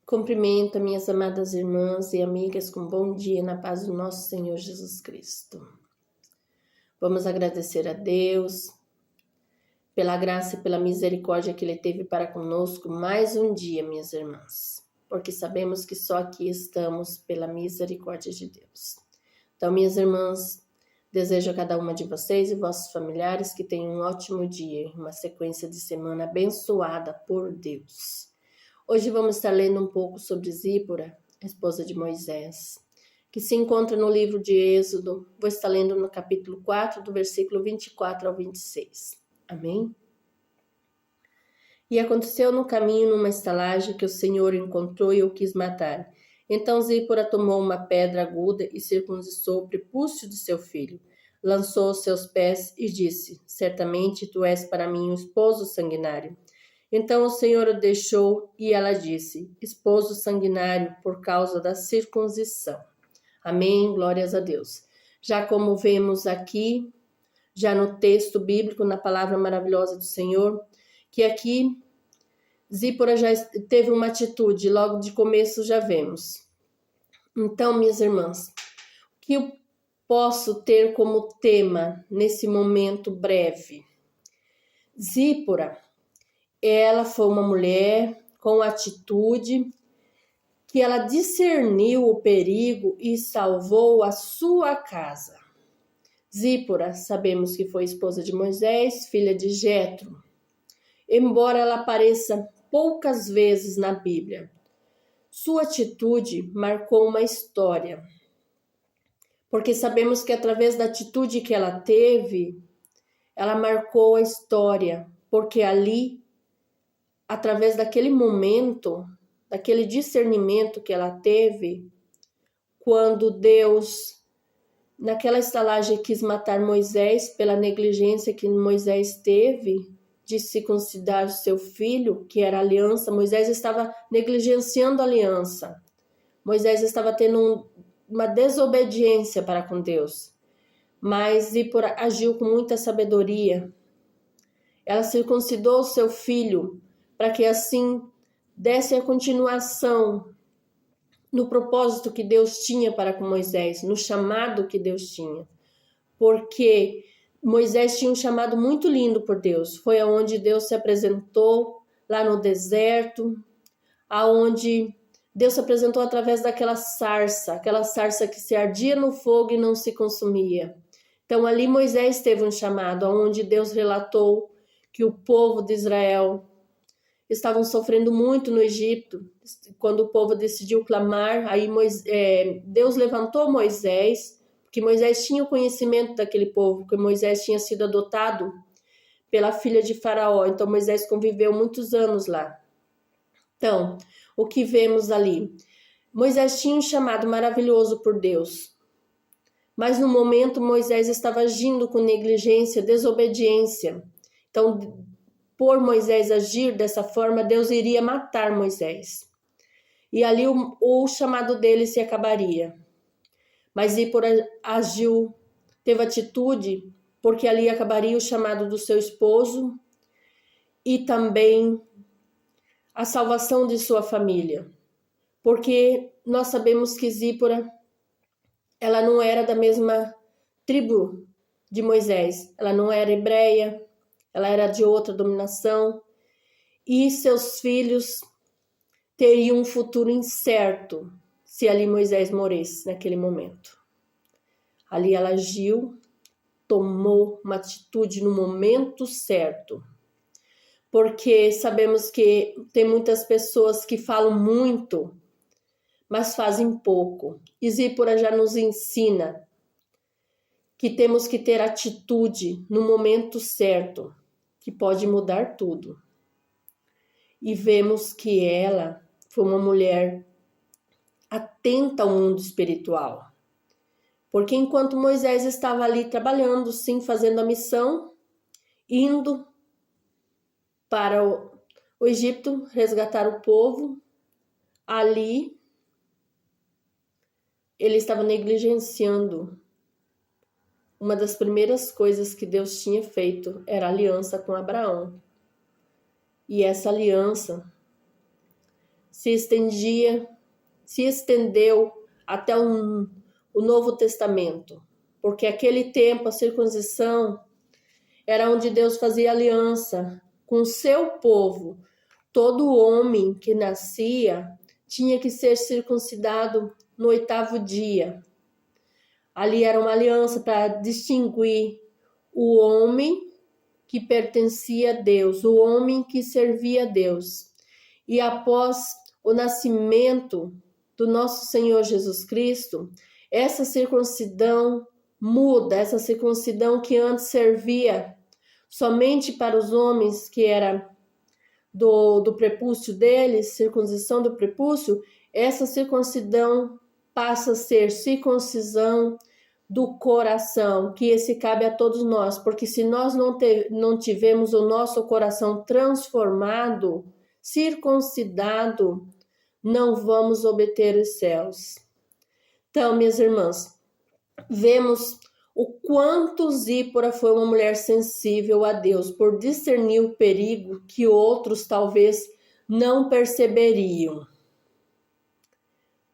Cumprimento minhas amadas irmãs e amigas com bom dia na paz do nosso Senhor Jesus Cristo. Vamos agradecer a Deus pela graça e pela misericórdia que Ele teve para conosco mais um dia, minhas irmãs, porque sabemos que só aqui estamos pela misericórdia de Deus. Então, minhas irmãs, desejo a cada uma de vocês e vossos familiares que tenham um ótimo dia, uma sequência de semana abençoada por Deus. Hoje vamos estar lendo um pouco sobre Zípora, a esposa de Moisés, que se encontra no livro de Êxodo. Vou estar lendo no capítulo 4, do versículo 24 ao 26. Amém? E aconteceu no caminho, numa estalagem, que o Senhor encontrou e o quis matar. Então Zípora tomou uma pedra aguda e circuncidou o prepúcio de seu filho. Lançou os seus pés e disse: Certamente tu és para mim um esposo sanguinário. Então o Senhor o deixou e ela disse: Esposo sanguinário por causa da circuncisão. Amém, glórias a Deus. Já como vemos aqui, já no texto bíblico, na palavra maravilhosa do Senhor, que aqui Zípora já teve uma atitude, logo de começo já vemos. Então, minhas irmãs, o que eu posso ter como tema nesse momento breve? Zípora, ela foi uma mulher com atitude que ela discerniu o perigo e salvou a sua casa. Zípora, sabemos que foi esposa de Moisés, filha de Jetro. Embora ela apareça poucas vezes na Bíblia, sua atitude marcou uma história. Porque sabemos que através da atitude que ela teve, ela marcou a história, porque ali, através daquele momento, daquele discernimento que ela teve, quando Deus, naquela estalagem, quis matar Moisés pela negligência que Moisés teve de circuncidar o seu filho, que era a aliança. Moisés estava negligenciando a aliança. Moisés estava tendo uma desobediência para com Deus. Mas Zípora agiu com muita sabedoria. Ela circuncidou o seu filho para que assim desse a continuação no propósito que Deus tinha para com Moisés, no chamado que Deus tinha. Porque Moisés tinha um chamado muito lindo por Deus. Foi aonde Deus se apresentou, lá no deserto, aonde Deus se apresentou através daquela sarça que se ardia no fogo e não se consumia. Então ali Moisés teve um chamado, aonde Deus relatou que o povo de Israel estavam sofrendo muito no Egito. Quando o povo decidiu clamar, aí Deus levantou Moisés, porque Moisés tinha o conhecimento daquele povo, porque Moisés tinha sido adotado pela filha de Faraó. Então Moisés conviveu muitos anos lá. Então, o que vemos ali? Moisés tinha um chamado maravilhoso por Deus, mas no momento Moisés estava agindo com negligência, desobediência. Então, por Moisés agir dessa forma, Deus iria matar Moisés. E ali o chamado dele se acabaria. Mas Zípora agiu, teve atitude, porque ali acabaria o chamado do seu esposo e também a salvação de sua família. Porque nós sabemos que Zípora, ela não era da mesma tribo de Moisés. Ela não era hebreia, ela era de outra dominação, e seus filhos teriam um futuro incerto se ali Moisés morresse naquele momento. Ali ela agiu, tomou uma atitude no momento certo, porque sabemos que tem muitas pessoas que falam muito, mas fazem pouco. E Zípora já nos ensina que temos que ter atitude no momento certo, que pode mudar tudo. E vemos que ela foi uma mulher atenta ao mundo espiritual. Porque enquanto Moisés estava ali trabalhando, sim, fazendo a missão, indo para o Egito resgatar o povo, ali ele estava negligenciando. Uma das primeiras coisas que Deus tinha feito era a aliança com Abraão. E essa aliança se estendeu até o Novo Testamento, porque aquele tempo a circuncisão era onde Deus fazia aliança com o seu povo. Todo homem que nascia tinha que ser circuncidado no 8º dia. Ali era uma aliança para distinguir o homem que pertencia a Deus, o homem que servia a Deus. E após o nascimento do nosso Senhor Jesus Cristo, essa circuncidão muda, essa circuncidão que antes servia somente para os homens, que era do prepúcio deles, circuncisão do prepúcio, essa circuncidão passa a ser circuncisão do coração, que esse cabe a todos nós, porque se nós não tivermos o nosso coração transformado, circuncidado, não vamos obter os céus. Então, minhas irmãs, vemos o quanto Zípora foi uma mulher sensível a Deus, por discernir o perigo que outros talvez não perceberiam.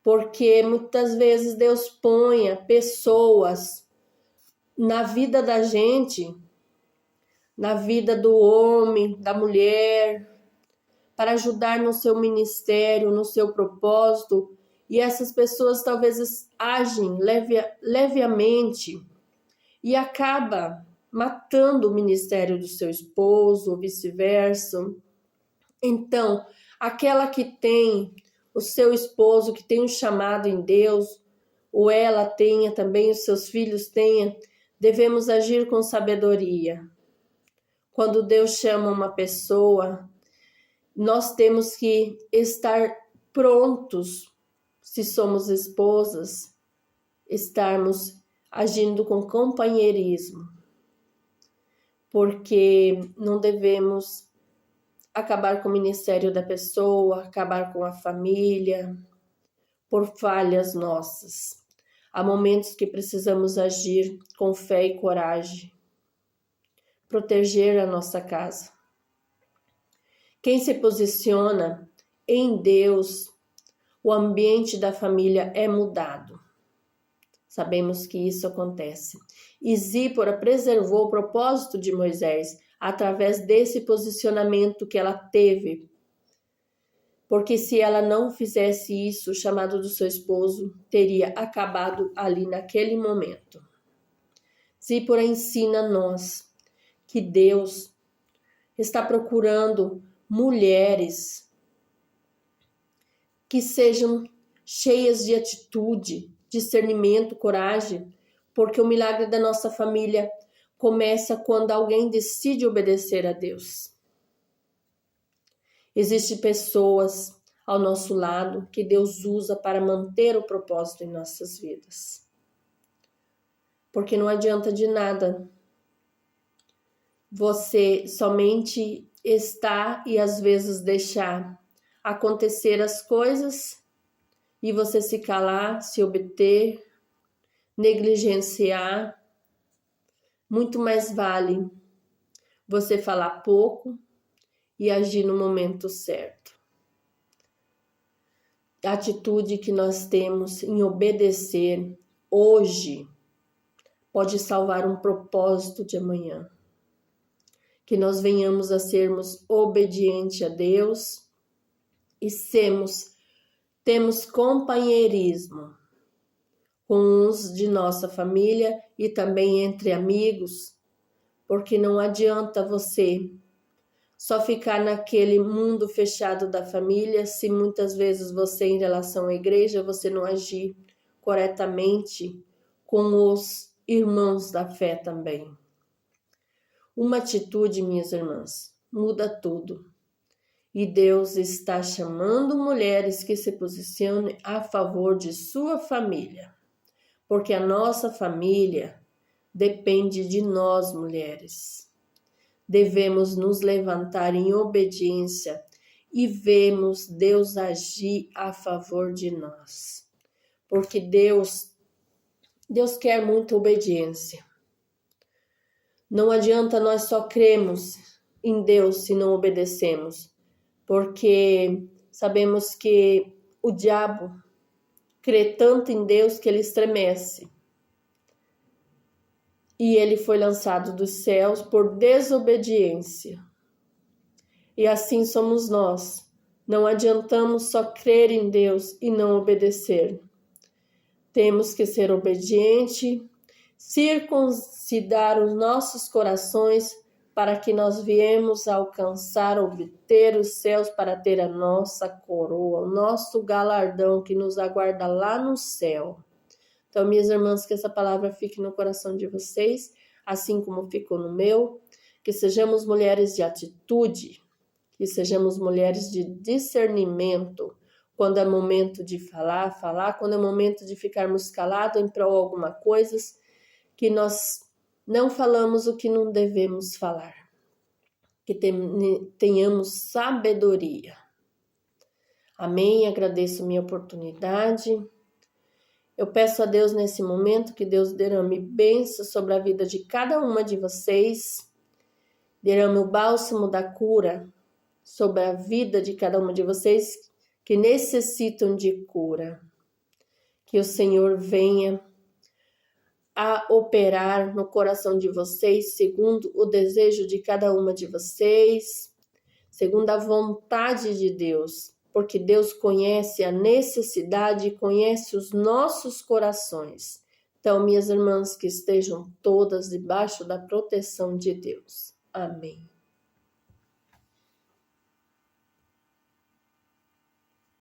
Porque muitas vezes Deus põe pessoas na vida da gente, na vida do homem, da mulher, para ajudar no seu ministério, no seu propósito, e essas pessoas talvez agem levemente e acaba matando o ministério do seu esposo, ou vice-versa. Então, aquela que tem o seu esposo, que tem um chamado em Deus, ou ela tenha também, os seus filhos tenham, devemos agir com sabedoria. Quando Deus chama uma pessoa, nós temos que estar prontos, se somos esposas, estarmos agindo com companheirismo, porque não devemos acabar com o ministério da pessoa, acabar com a família, por falhas nossas. Há momentos que precisamos agir com fé e coragem, proteger a nossa casa. Quem se posiciona em Deus, o ambiente da família é mudado. Sabemos que isso acontece. E Zípora preservou o propósito de Moisés através desse posicionamento que ela teve. Porque se ela não fizesse isso, o chamado do seu esposo teria acabado ali naquele momento. Zípora ensina-nos que Deus está procurando mulheres que sejam cheias de atitude, discernimento, coragem, porque o milagre da nossa família começa quando alguém decide obedecer a Deus. Existem pessoas ao nosso lado que Deus usa para manter o propósito em nossas vidas. Porque não adianta de nada você somente estar e às vezes deixar acontecer as coisas e você se calar, se obter, negligenciar. Muito mais vale você falar pouco e agir no momento certo. A atitude que nós temos em obedecer hoje pode salvar um propósito de amanhã. Que nós venhamos a sermos obedientes a Deus e temos companheirismo com uns de nossa família e também entre amigos, porque não adianta você só ficar naquele mundo fechado da família se muitas vezes você, em relação à igreja, você não agir corretamente com os irmãos da fé também. Uma atitude, minhas irmãs, muda tudo. E Deus está chamando mulheres que se posicionem a favor de sua família. Porque a nossa família depende de nós, mulheres. Devemos nos levantar em obediência e vemos Deus agir a favor de nós. Porque Deus quer muita obediência. Não adianta nós só cremos em Deus se não obedecemos, porque sabemos que o diabo crê tanto em Deus que ele estremece. E ele foi lançado dos céus por desobediência. E assim somos nós. Não adiantamos só crer em Deus e não obedecer. Temos que ser obedientes, circuncidar os nossos corações para que nós viemos a alcançar, obter os céus para ter a nossa coroa, o nosso galardão que nos aguarda lá no céu. Então, minhas irmãs, que essa palavra fique no coração de vocês, assim como ficou no meu, que sejamos mulheres de atitude, que sejamos mulheres de discernimento. Quando é momento de falar, quando é momento de ficarmos calados em prol de alguma coisa, que nós não falamos o que não devemos falar, que tenhamos sabedoria. Amém, agradeço minha oportunidade. Eu peço a Deus nesse momento que Deus derrame bênção sobre a vida de cada uma de vocês, derrame o bálsamo da cura sobre a vida de cada uma de vocês que necessitam de cura. Que o Senhor venha a operar no coração de vocês, segundo o desejo de cada uma de vocês, segundo a vontade de Deus, porque Deus conhece a necessidade e conhece os nossos corações. Então, minhas irmãs, que estejam todas debaixo da proteção de Deus. Amém.